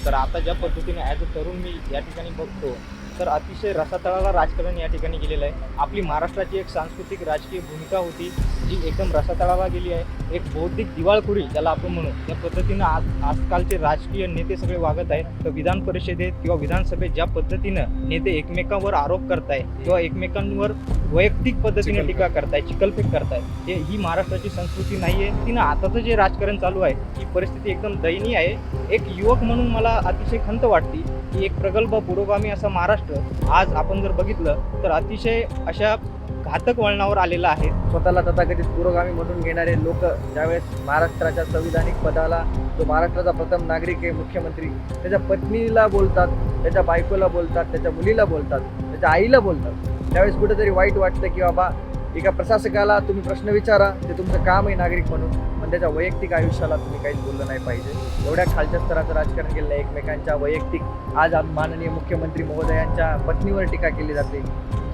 तर आता ज्या पद्धतीने ॲज अ तरुण मी या ठिकाणी बघतो, तर अतिशय रसातळाला राजकारण या ठिकाणी गेलेलं आहे. आपली महाराष्ट्राची एक सांस्कृतिक राजकीय भूमिका होती, जी एकदम रसातळाला गेली आहे. एक बौद्धिक दिवाळखोरी ज्याला आपण म्हणू, त्या पद्धतीनं आजकालचे राजकीय नेते सगळे वागत आहेत. तर विधान परिषदेत किंवा विधानसभेत ज्या पद्धतीनं नेते एकमेकांवर आरोप करताय किंवा एकमेकांवर वैयक्तिक पद्धतीने टीका करताय, चिखलफेक करताय, ही महाराष्ट्राची संस्कृती नाही आहे. तिनं आताचं जे राजकारण चालू आहे, ही परिस्थिती एकदम दयनीय आहे. एक युवक म्हणून मला अतिशय खंत वाटते की एक प्रगल्भ पुरोगामी असा महाराष्ट्र आज आपण जर बघितलं तर अतिशय अशा घातक वळणावर आलेला आहे. स्वतःला तथाकथित पुरोगामी म्हणून घेणारे लोक ज्यावेळेस महाराष्ट्राच्या संविधानिक पदाला जो महाराष्ट्राचा प्रथम नागरिक आहे मुख्यमंत्री, त्याच्या पत्नीला बोलतात, त्याच्या बायकोला बोलतात, त्याच्या मुलीला बोलतात, त्याच्या आईला बोलतात, त्यावेळेस कुठेतरी वाईट वाटतं की बाबा एका प्रशासकाला तुम्ही प्रश्न विचारा, ते तुमचं काम आहे नागरिक म्हणून, पण त्याच्या वैयक्तिक आयुष्याला तुम्ही काहीच बोललं नाही पाहिजे. एवढ्या खालच्या स्तराचं राजकारण केलं आहे. एकमेकांच्या वैयक्तिक आज माननीय मुख्यमंत्री महोदयांच्या पत्नीवर टीका केली जाते.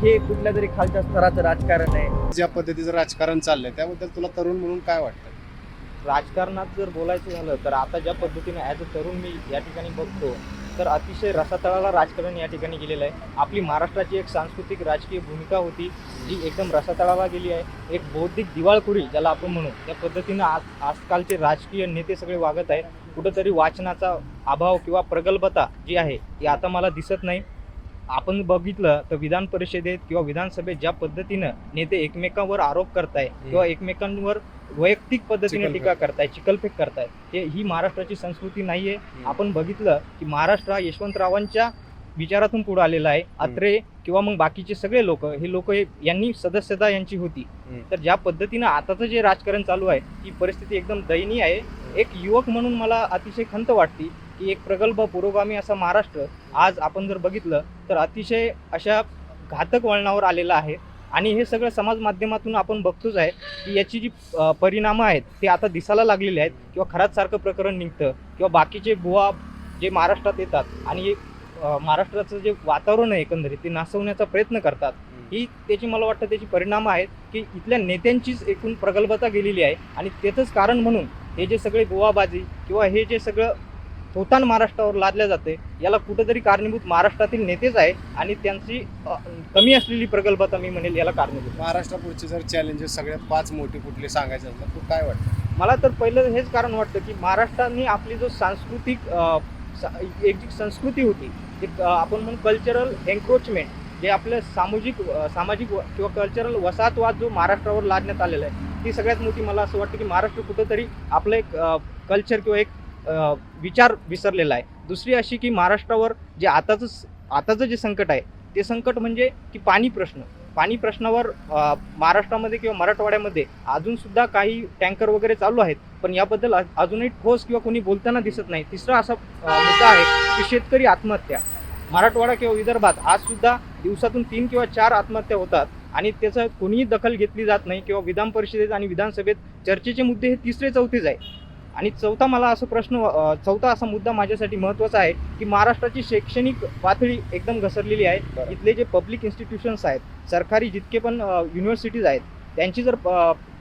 हे कुठल्या तरी खालच्या स्तराचं राजकारण आहे. ज्या पद्धतीचं राजकारण चाललंय त्याबद्दल तुला तरुण म्हणून काय वाटतं? राजकारणात जर बोलायचं झालं तर आता ज्या पद्धतीने ॲज अ तरुण मी या ठिकाणी बघतो, तर अतिशय रसातळाला राजकारण या ठिकाणी गेलेलं आहे. आपली महाराष्ट्राची एक सांस्कृतिक राजकीय भूमिका होती, जी एकदम रसातळाला गेली आहे. एक बौद्धिक दिवाळखोरी ज्याला आपण म्हणू, त्या पद्धतीनं आजकालचे राजकीय नेते सगळे वागत आहेत. कुठंतरी वाचनाचा अभाव किंवा प्रगल्भता जी आहे ती आता मला दिसत नाही. आपण बघितलं तर विधान परिषदेत किंवा विधानसभेत ज्या पद्धतीनं नेते एकमेकांवर आरोप करताय किंवा एकमेकांवर वैयक्तिक पद्धतीने टीका करताय, चिखलफेक करताय, ही महाराष्ट्राची संस्कृती नाहीये. आपण बघितलं की महाराष्ट्र हा यशवंतरावांच्या विचारातून पुढे आलेला आहे. अत्रे किंवा मग बाकीचे सगळे लोक यांनी सदस्यता यांची होती. तर ज्या पद्धतीनं आताचं जे राजकारण चालू आहे, ही परिस्थिती एकदम दयनीय आहे. एक युवक म्हणून मला अतिशय खंत वाटते की एक प्रगल्भ पुरोगामी असा महाराष्ट्र आज आपण जर बघितलं तर अतिशय अशा घातक वळणावर आलेला आहे. आणि हे सगळं समाज माध्यमातून आपण बघतोच आहे की याची जी परिणामं आहेत ते आता दिसायला लागलेले आहेत. किंवा खराचसारखं प्रकरण निघतं किंवा बाकीचे बुवा जे महाराष्ट्रात येतात आणि महाराष्ट्राचं जे वातावरण आहे एकंदरीत ते नासवण्याचा प्रयत्न करतात. ही त्याची मला वाटतं त्याची परिणाम आहेत की इथल्या नेत्यांचीच एकूण प्रगल्भता गेलेली आहे. आणि त्याचंच कारण म्हणून हे जे सगळे बुवाबाजी किंवा हे जे सगळं थोतान महाराष्ट्रावर लादल्या जाते, याला कुठंतरी कारणीभूत महाराष्ट्रातील नेतेच आहे. आणि त्यांची कमी असलेली प्रगल्भता मी म्हणेल याला कारणीभूत. महाराष्ट्रापुढचे जर चॅलेंजेस सगळ्यात 5 मोठे कुठले सांगायचे असलं तर काय वाटतं? मला तर पहिलं हेच कारण वाटतं की महाराष्ट्राने आपली जो सांस्कृतिक एक जी संस्कृती होती, एक आपण म्हणून कल्चरल एन्क्रोचमेंट, जे आपलं सामाजिक किंवा कल्चरल वसाहतवाद जो महाराष्ट्रावर लादण्यात आलेला आहे, ती सगळ्यात मोठी मला असं वाटतं की महाराष्ट्र कुठंतरी आपलं एक कल्चर किंवा एक विचार विसरलेला आहे. दुसरी अशी की महाराष्ट्रावर जे आताचं जे संकट आहे ते संकट म्हणजे की पाणी प्रश्नावर महाराष्ट्रामध्ये किंवा मराठवाड्यामध्ये अजूनसुद्धा काही टँकर वगैरे चालू आहेत, पण याबद्दल अजूनही ठोस किंवा कोणी बोलताना दिसत नाही. तिसरा असा मुद्दा आहे की शेतकरी आत्महत्या. मराठवाडा किंवा विदर्भात आजसुद्धा दिवसातून 3 किंवा 4 आत्महत्या होतात आणि त्याचं कोणीही दखल घेतली जात नाही. किंवा विधान परिषदेत आणि विधानसभेत चर्चेचे मुद्दे हे 3-4 आहे. आणि चौथा असा मुद्दा माझ्यासाठी महत्त्वाचा आहे की महाराष्ट्राची शैक्षणिक पातळी एकदम घसरलेली आहे. इथले जे पब्लिक इन्स्टिट्यूशन्स आहेत, सरकारी जितके पण युनिव्हर्सिटीज आहेत, त्यांची जर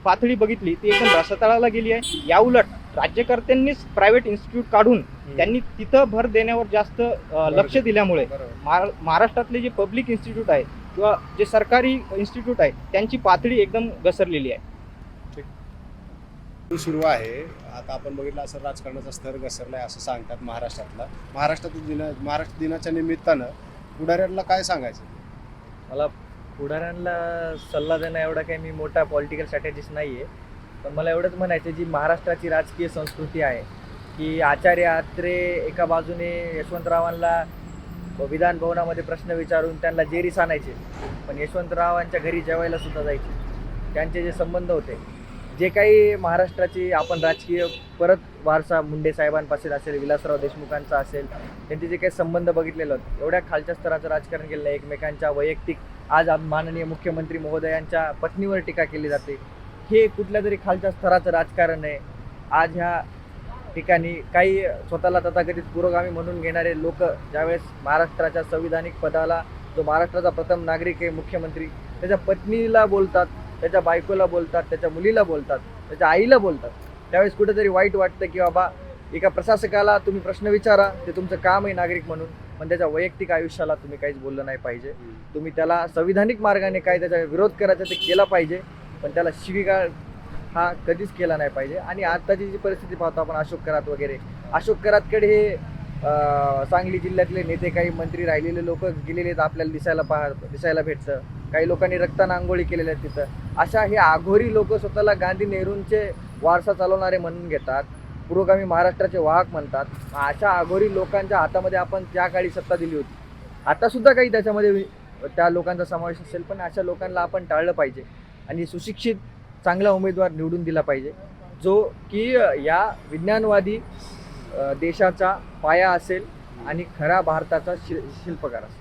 पातळी बघितली ती एकदम रसातळाला गेली आहे. याउलट राज्यकर्त्यांनीच प्रायव्हेट इन्स्टिट्यूट काढून त्यांनी तिथं भर देण्यावर जास्त लक्ष दिल्यामुळे महाराष्ट्रातले जे पब्लिक इन्स्टिट्यूट आहे किंवा जे सरकारी इन्स्टिट्यूट आहे त्यांची पातळी एकदम घसरलेली आहे. सुरू आहे आता आपण बघितलं असं राजकारणाचा स्तर घसरलाय असं सांगतात महाराष्ट्र दिनाच्या निमित्तानं पुढाऱ्यांना काय सांगायचं? मला पुढाऱ्यांना सल्ला देणं एवढा काही मी मोठा पॉलिटिकल स्ट्रॅटेजिस्ट नाही आहे, पण मला एवढंच म्हणायचं जी महाराष्ट्राची राजकीय संस्कृती आहे की आचार्य अत्रे एका बाजूने यशवंतरावांना विधान भवनामध्ये प्रश्न विचारून त्यांना जेरीस आणायचे, पण यशवंतरावांच्या घरी जेवायला सुद्धा जायचे. त्यांचे जे संबंध होते, जे काही महाराष्ट्राची आपण राजकीय परत वारसा मुंडे साहेबांपासून असेल, विलासराव देशमुखांचा असेल, त्यांचे जे काही संबंध बघितलेले होते, एवढ्या खालच्या स्तराचं राजकारण केलं आहे. एकमेकांच्या वैयक्तिक आज माननीय मुख्यमंत्री महोदयांच्या पत्नीवर टीका केली जाते. हे कुठल्या तरी खालच्या स्तराचं राजकारण आहे. आज ह्या ठिकाणी काही स्वतःला तथाकथित पुरोगामी म्हणून घेणारे लोक ज्यावेळेस महाराष्ट्राच्या संविधानिक पदाला जो महाराष्ट्राचा प्रथम नागरिक आहे मुख्यमंत्री, त्याच्या पत्नीला बोलतात, त्याच्या बायकोला बोलतात, त्याच्या मुलीला बोलतात, त्याच्या आईला बोलतात, त्यावेळेस कुठेतरी वाईट वाटतं की बाबा एका प्रशासकाला तुम्ही प्रश्न विचारा, ते तुमचं काम आहे नागरिक म्हणून, पण त्याच्या वैयक्तिक आयुष्याला तुम्ही काहीच बोललं नाही पाहिजे. तुम्ही त्याला संविधानिक मार्गाने काय त्याचा विरोध करायचा ते केला पाहिजे, पण त्याला शिवीगाळ हा कधीच केला नाही पाहिजे. आणि आताची जी परिस्थिती पाहतो आपण, अशोक करात वगैरे, अशोक करातकडे हे सांगली जिल्ह्यातले नेते, काही मंत्री राहिलेले लोक गेलेले आहेत, आपल्याला दिसायला भेटतं. काही लोकांनी रक्तानं आंघोळी केलेल्या आहेत तिथं. अशा हे आघोरी लोक स्वतःला गांधी नेहरूंचे वारसा चालवणारे म्हणून घेतात, पुरोगामी महाराष्ट्राचे वाहक म्हणतात. अशा आघोरी लोकांच्या हातामध्ये आपण त्या काळी सत्ता दिली होती. आता सुद्धा काही त्याच्यामध्ये त्या लोकांचा समावेश असेल, पण अशा लोकांना आपण टाळलं पाहिजे आणि सुशिक्षित चांगला उमेदवार निवडून दिला पाहिजे, जो की या विज्ञानवादी देशाचा पाया असेल आणि खरा भारताचा शिल्पकार असेल.